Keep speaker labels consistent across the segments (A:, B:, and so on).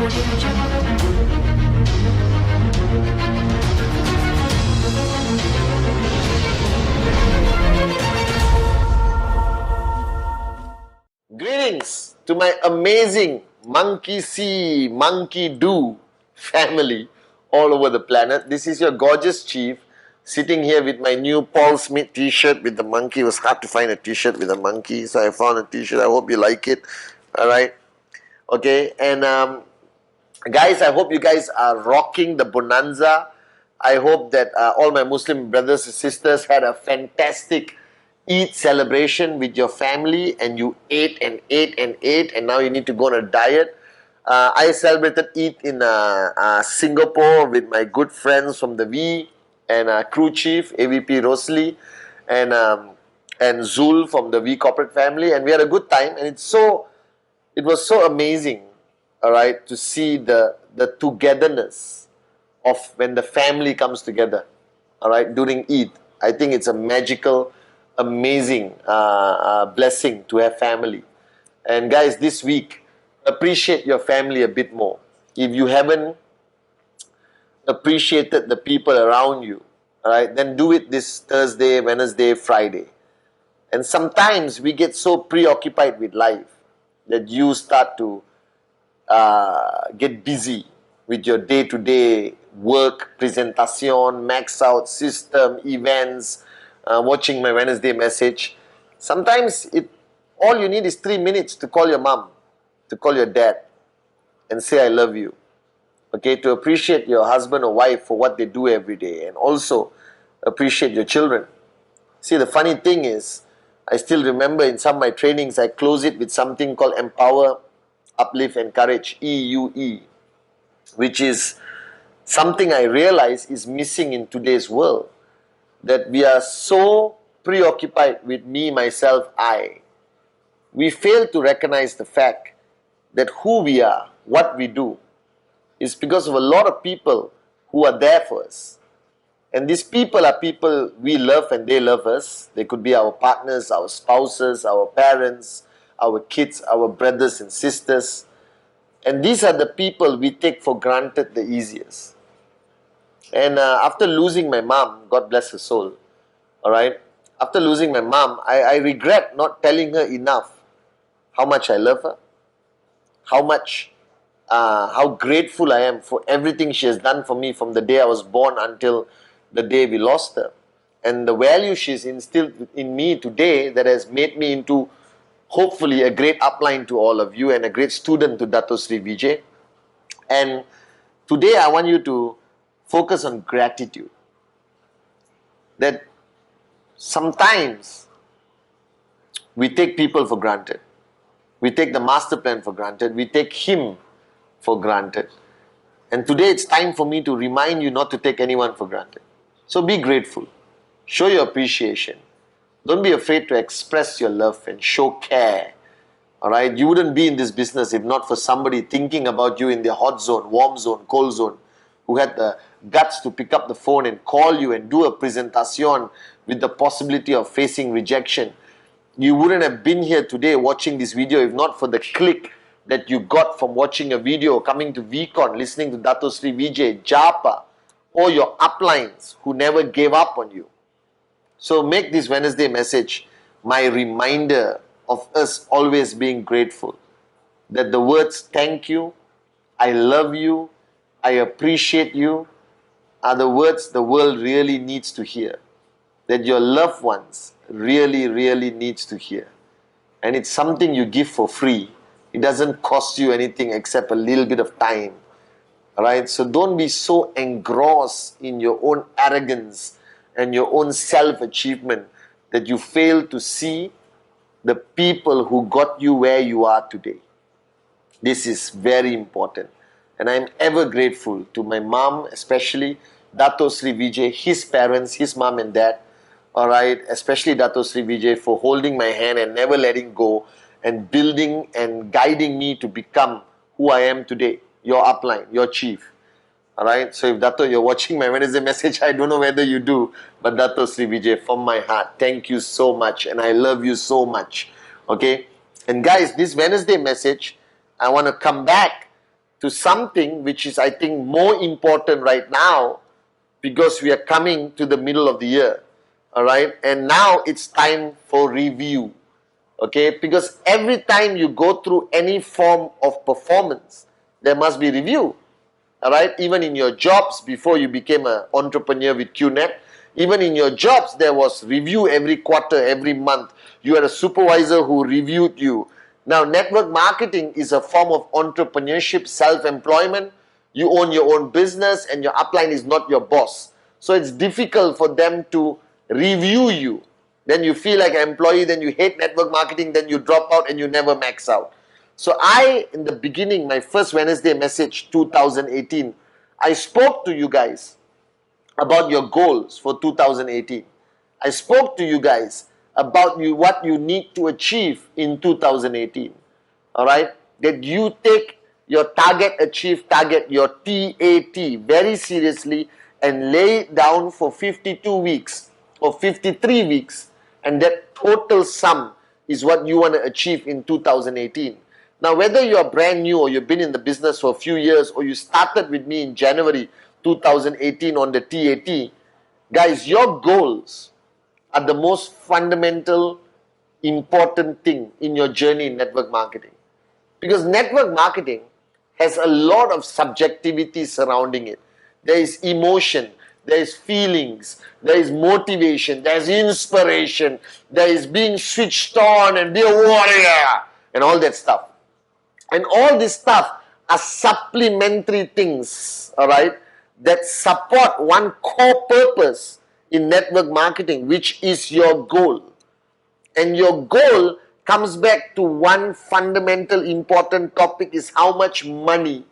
A: Greetings to my amazing Monkey See, Monkey Do family all over the planet. This is your gorgeous chief sitting here with my new Paul Smith t-shirt with the monkey. It was hard to find a t-shirt with a monkey, so I found a t-shirt. I hope you like it. Alright. Okay, and guys, I hope you guys are rocking the bonanza. I hope that all my Muslim brothers and sisters had a fantastic Eid celebration with your family, and you ate and ate and ate, and now you need to go on a diet. I celebrated Eid in Singapore with my good friends from the V and crew chief AVP Rosli and Zul from the V corporate family, and we had a good time. And it was so amazing, all right, to see the togetherness of when the family comes together, all right, during Eid. I think it's a magical, amazing blessing to have family. And guys, this week, appreciate your family a bit more. If you haven't appreciated the people around you, all right, then do it this Thursday, Wednesday, Friday. And sometimes we get so preoccupied with life that you start to get busy with your day-to-day work, presentation, max out, system, events, watching my Wednesday message. Sometimes all you need is 3 minutes to call your mom, to call your dad and say I love you. Okay, to appreciate your husband or wife for what they do every day, and also appreciate your children. See, the funny thing is, I still remember in some of my trainings, I close it with something called Empower, Uplift, Encourage, EUE, which is something I realize is missing in today's world. That we are so preoccupied with me, myself, I. We fail to recognize the fact that who we are, what we do, is because of a lot of people who are there for us. And these people are people we love and they love us. They could be our partners, our spouses, our parents, our kids, our brothers and sisters. And these are the people we take for granted the easiest. And after losing my mom, God bless her soul, all right, after losing my mom, I regret not telling her enough how much I love her, how grateful I am for everything she has done for me from the day I was born until the day we lost her. And the value she's instilled in me today that has made me into, hopefully, a great upline to all of you and a great student to Dato Sri Vijay. And today I want you to focus on gratitude. That sometimes we take people for granted. We take the master plan for granted. We take him for granted. And today it's time for me to remind you not to take anyone for granted. So be grateful. Show your appreciation. Don't be afraid to express your love and show care. Alright? You wouldn't be in this business if not for somebody thinking about you in the hot zone, warm zone, cold zone, who had the guts to pick up the phone and call you and do a presentation with the possibility of facing rejection. You wouldn't have been here today watching this video if not for the click that you got from watching a video, coming to VCon, listening to Dato Sri Vijay, Japa, or your uplines who never gave up on you. So make this Wednesday message my reminder of us always being grateful. That the words thank you, I love you, I appreciate you are the words the world really needs to hear. That your loved ones really, really needs to hear. And it's something you give for free. It doesn't cost you anything except a little bit of time. Alright, so don't be so engrossed in your own arrogance and your own self-achievement that you fail to see the people who got you where you are today. This is very important. And I'm ever grateful to my mom, especially Dato Sri Vijay, his parents, his mom and dad. Alright, especially Dato Sri Vijay for holding my hand and never letting go and building and guiding me to become who I am today. Your upline, your chief. Alright, so if Dato, you're watching my Wednesday message, I don't know whether you do, but Dato Sri Vijay, from my heart, thank you so much and I love you so much. Okay, and guys, this Wednesday message, I want to come back to something which is, I think, more important right now, because we are coming to the middle of the year. All right. And now it's time for review. Okay. Because every time you go through any form of performance, there must be review. All right. Even in your jobs, before you became an entrepreneur with QNet, even in your jobs, there was review every quarter, every month. You had a supervisor who reviewed you. Now, network marketing is a form of entrepreneurship, self-employment. You own your own business and your upline is not your boss. So it's difficult for them to review you. Then you feel like an employee, then you hate network marketing, then you drop out and you never max out. So in the beginning, my first Wednesday message, 2018, I spoke to you guys about your goals for 2018. I spoke to you guys about what you need to achieve in 2018. All right? That you take your target, achieve target, your TAT very seriously and lay it down for 52 weeks or 53 weeks, and that total sum is what you want to achieve in 2018. Now, whether you're brand new or you've been in the business for a few years or you started with me in January 2018 on the TAT, guys, your goals are the most fundamental, important thing in your journey in network marketing. Because network marketing has a lot of subjectivity surrounding it. There is emotion, there is feelings, there is motivation, there is inspiration, there is being switched on and be a warrior and all that stuff. And all this stuff are supplementary things, all right, that support one core purpose in network marketing, which is your goal. And your goal comes back to one fundamental important topic, is how much money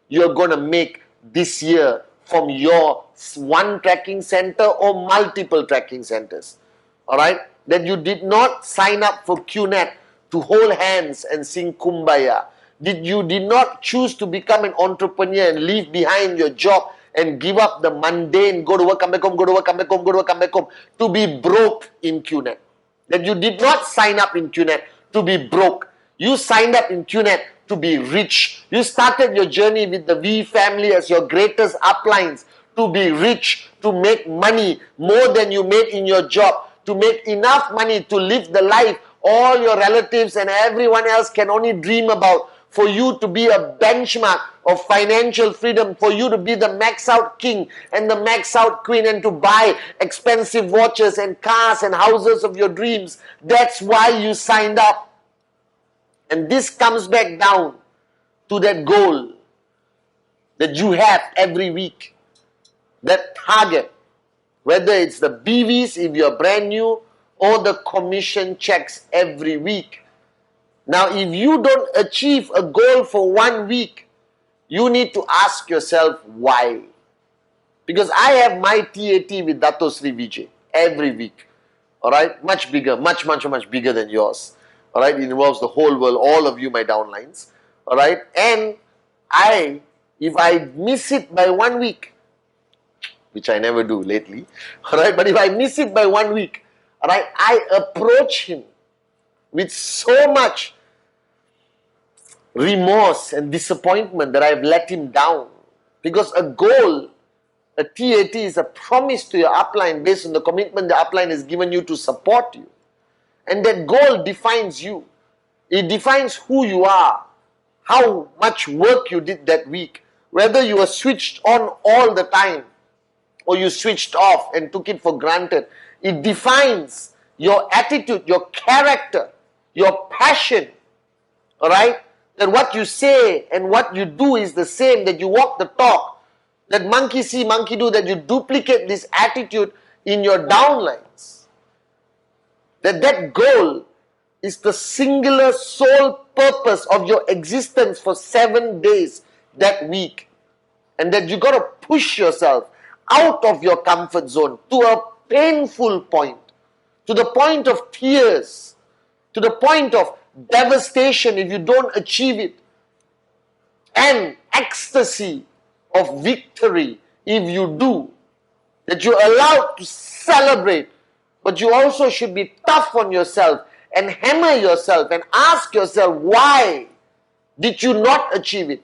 A: you're going to make this year from your one tracking center or multiple tracking centers. All right? That you did not sign up for QNet to hold hands and sing Kumbaya. You did not choose to become an entrepreneur and leave behind your job and give up the mundane, go to work, come back home, go to work, come back home, go to work, come back home, to be broke in QNet. That you did not sign up in QNet to be broke. You signed up in QNet to be rich. You started your journey with the V family as your greatest uplines to be rich, to make money more than you made in your job, to make enough money to live the life all your relatives and everyone else can only dream about, for you to be a benchmark of financial freedom, for you to be the max out king and the max out queen, and to buy expensive watches and cars and houses of your dreams. That's why you signed up. And this comes back down to that goal that you have every week. That target, whether it's the BVs if you're brand new, or the commission checks every week. Now, if you don't achieve a goal for 1 week, you need to ask yourself why. Because I have my TAT with Dato Sri Vijay every week. Alright? Much bigger, much bigger than yours. Alright? It involves the whole world, all of you, my downlines. Alright? And if I miss it by 1 week, which I never do lately, alright? But if I miss it by 1 week, alright, I approach him with so much remorse and disappointment that I've let him down. Because a goal, a TAT, is a promise to your upline based on the commitment the upline has given you to support you. And that goal defines you. It defines who you are, how much work you did that week, whether you were switched on all the time or you switched off and took it for granted. It defines your attitude, your character, your passion. Alright? That what you say and what you do is the same, that you walk the talk. That monkey see, monkey do, that you duplicate this attitude in your downlines. That goal is the singular sole purpose of your existence for 7 days that week. And that you got to push yourself out of your comfort zone to a painful point, to the point of tears, to the point of devastation if you don't achieve it, and ecstasy of victory if you do. That you're allowed to celebrate, but you also should be tough on yourself and hammer yourself and ask yourself, why did you not achieve it?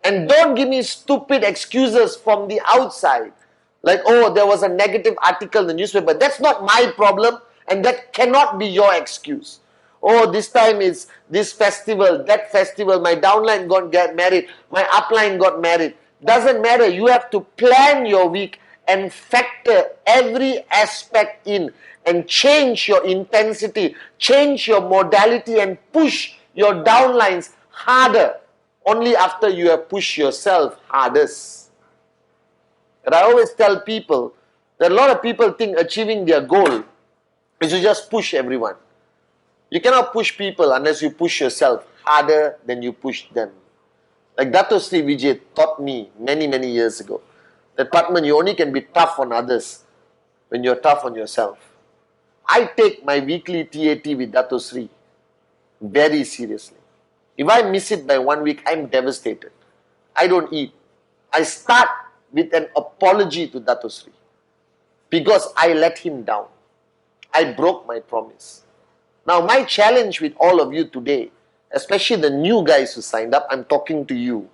A: And don't give me stupid excuses from the outside. Like, oh, there was a negative article in the newspaper. That's not my problem, and that cannot be your excuse. Oh, this time it's this festival, that festival, my downline got married, my upline got married. Doesn't matter. You have to plan your week and factor every aspect in and change your intensity, change your modality and push your downlines harder only after you have pushed yourself hardest. And I always tell people that a lot of people think achieving their goal is to just push everyone. You cannot push people unless you push yourself harder than you push them. Like Dato Sri Vijay taught me many, many years ago, that Padman, you only can be tough on others when you're tough on yourself. I take my weekly TAT with Dato Sri very seriously. If I miss it by 1 week, I'm devastated. I don't eat. I start with an apology to Dato Sri because I let him down. I broke my promise. Now, my challenge with all of you today, especially the new guys who signed up, I'm talking to you,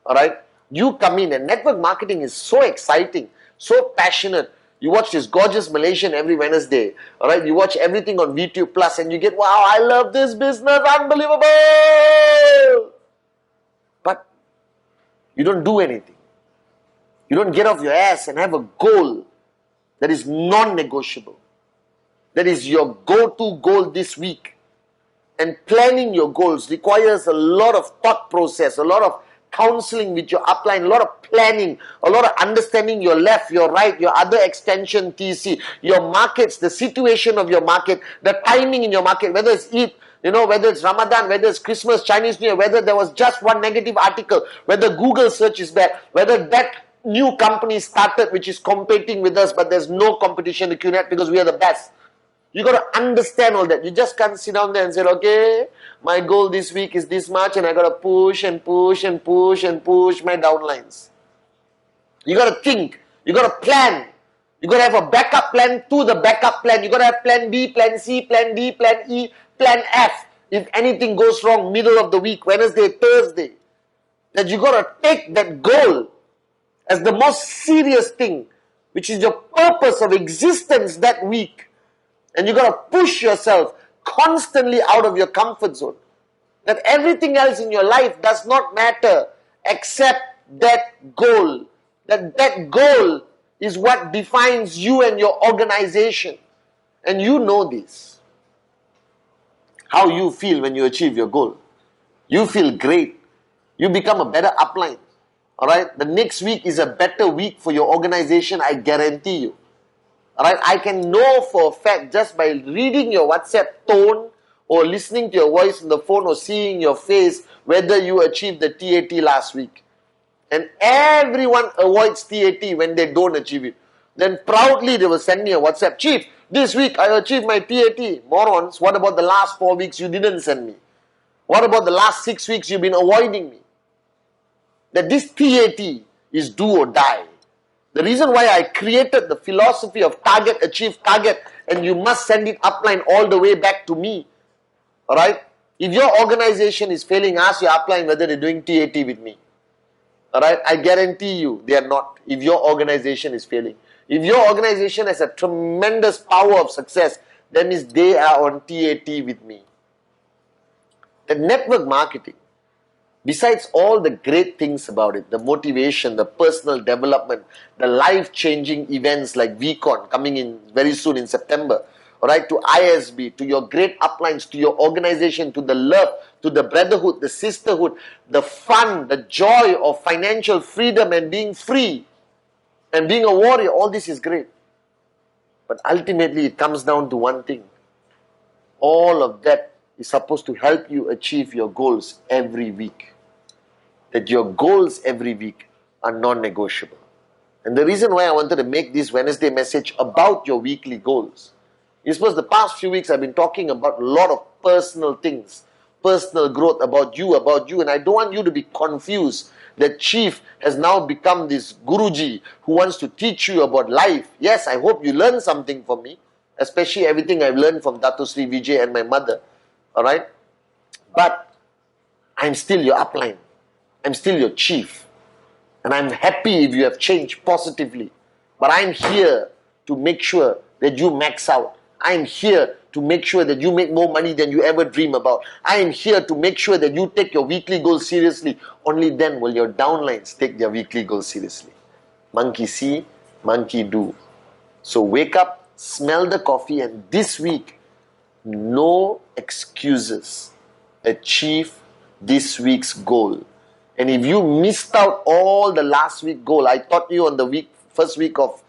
A: all right? You come in, and network marketing is so exciting, so passionate. You watch this gorgeous Malaysian every Wednesday, all right? You watch everything on VTube Plus, and you get, wow, I love this business, unbelievable! But you don't do anything. You don't get off your ass and have a goal that is non-negotiable. That is your go-to goal this week. And planning your goals requires a lot of thought process, a lot of counseling with your upline, a lot of planning, a lot of understanding your left, your right, your other extension TC, your markets, the situation of your market, the timing in your market, whether it's Eid, whether it's Ramadan, whether it's Christmas, Chinese New Year, whether there was just one negative article, whether Google search is bad, whether that new company started which is competing with us, but there's no competition to QNet because we are the best. You got to understand all that. You just can't sit down there and say, okay, my goal this week is this much and I got to push and push and push and push my downlines. You got to think. You got to plan. You got to have a backup plan to the backup plan. You got to have plan B, plan C, plan D, plan E, plan F. If anything goes wrong, middle of the week, Wednesday, Thursday, that you got to take that goal as the most serious thing, which is your purpose of existence that week. And you got to push yourself constantly out of your comfort zone. That everything else in your life does not matter except that goal. That goal is what defines you and your organization. And you know this. How you feel when you achieve your goal. You feel great. You become a better upline. Alright? The next week is a better week for your organization, I guarantee you. Alright, I can know for a fact just by reading your WhatsApp tone or listening to your voice on the phone or seeing your face whether you achieved the TAT last week. And everyone avoids TAT when they don't achieve it. Then proudly they will send me a WhatsApp, Chief, this week I achieved my TAT. Morons, what about the last 4 weeks you didn't send me? What about the last 6 weeks you've been avoiding me? That this TAT is do or die. The reason why I created the philosophy of target, achieve, target, and you must send it upline all the way back to me. Alright? If your organization is failing, ask your upline whether they're doing TAT with me. Alright? I guarantee you they are not, if your organization is failing. If your organization has a tremendous power of success, that means they are on TAT with me. The network marketing, besides all the great things about it, the motivation, the personal development, the life-changing events like VCon coming in very soon in September, alright, to ISB, to your great uplines, to your organization, to the love, to the brotherhood, the sisterhood, the fun, the joy of financial freedom and being free and being a warrior, all this is great. But ultimately it comes down to one thing. All of that is supposed to help you achieve your goals every week. That your goals every week are non-negotiable. And the reason why I wanted to make this Wednesday message about your weekly goals is because the past few weeks I've been talking about a lot of personal things, personal growth about you, and I don't want you to be confused that Chief has now become this Guruji who wants to teach you about life. Yes, I hope you learn something from me, especially everything I've learned from Dato Sri Vijay and my mother. Alright? But I'm still your upline. I'm still your chief. And I'm happy if you have changed positively. But I'm here to make sure that you max out. I'm here to make sure that you make more money than you ever dream about. I am here to make sure that you take your weekly goals seriously. Only then will your downlines take their weekly goals seriously. Monkey see, monkey do. So wake up, smell the coffee, and this week, no excuses. Achieve this week's goal. And if you missed out all the last week goal, I taught you on the first week of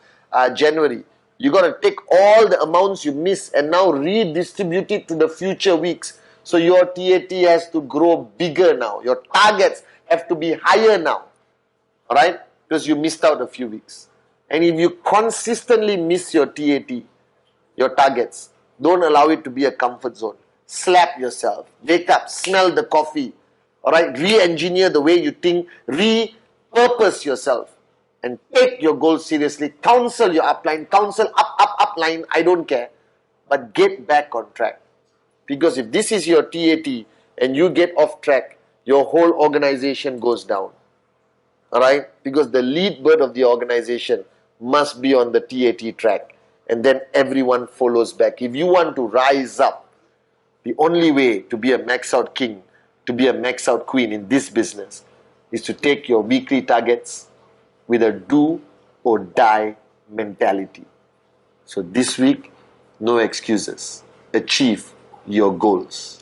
A: January, you got to take all the amounts you missed and now redistribute it to the future weeks. So your TAT has to grow bigger now. Your targets have to be higher now. Alright? Because you missed out a few weeks. And if you consistently miss your TAT, your targets, don't allow it to be a comfort zone. Slap yourself. Wake up, smell the coffee. Alright? Re-engineer the way you think. Repurpose yourself. And take your goals seriously. Counsel your upline. Counsel upline. I don't care. But get back on track. Because if this is your TAT and you get off track, your whole organization goes down. Alright? Because the lead bird of the organization must be on the TAT track. And then everyone follows back. If you want to rise up, the only way to be a max out king, to be a max out queen in this business, is to take your weekly targets with a do or die mentality. So this week, no excuses. Achieve your goals.